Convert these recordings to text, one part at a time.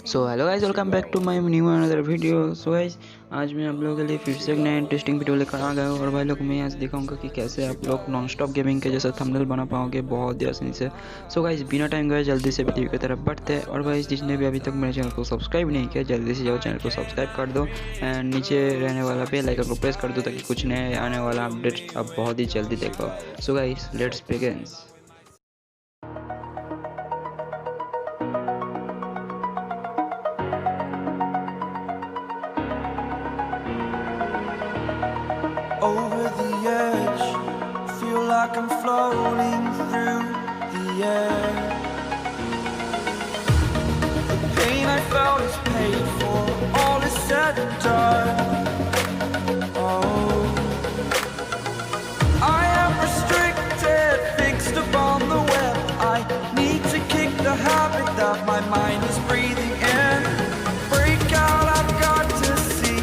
So hello guys, welcome back to my new another video. So guys, आज मैं आप लोगों के लिए फिर से एक नया इंटरेस्टिंग वीडियो लेकर आ गया हूँ। और भाई लोग, मैं आज दिखाऊंगा कि कैसे आप लोग नॉन स्टॉप गेमिंग के जैसा थंबनेल बना पाओगे बहुत ही आसानी से। सो गाइस, बिना टाइम गए जल्दी से वीडियो की तरफ बढ़ते हैं। और भाई, जिसने भी अभी तक मेरे चैनल को सब्सक्राइब नहीं किया, जल्दी से जाओ चैनल को सब्सक्राइब कर दो एंड नीचे रहने वाला बेल आइकन को प्रेस कर दो ताकि कुछ नए आने वाला अपडेट आप बहुत ही जल्दी देखो। So guys, let's begin. Over the edge, feel like I'm floating through the air. The pain I felt is paid for, all is said and done. Oh, I am restricted, fixed upon the web. I need to kick the habit that my mind is breathing in. Break out, I've got to see.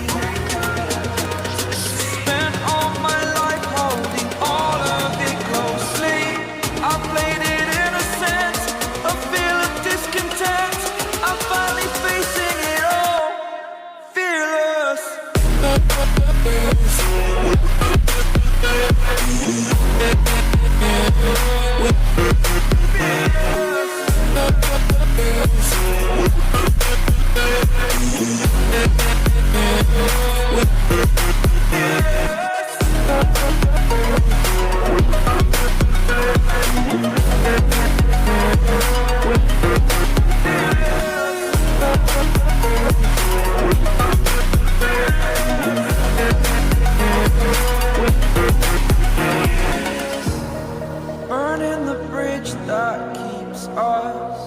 That keeps us.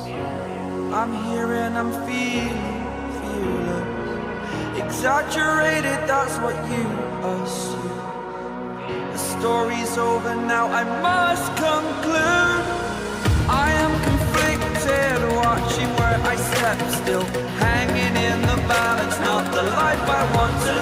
I'm here and I'm feeling fearless. Exaggerated, that's what you assume. The story's over now, I must conclude. I am conflicted, watching where I step still, hanging in the balance, not the life I want to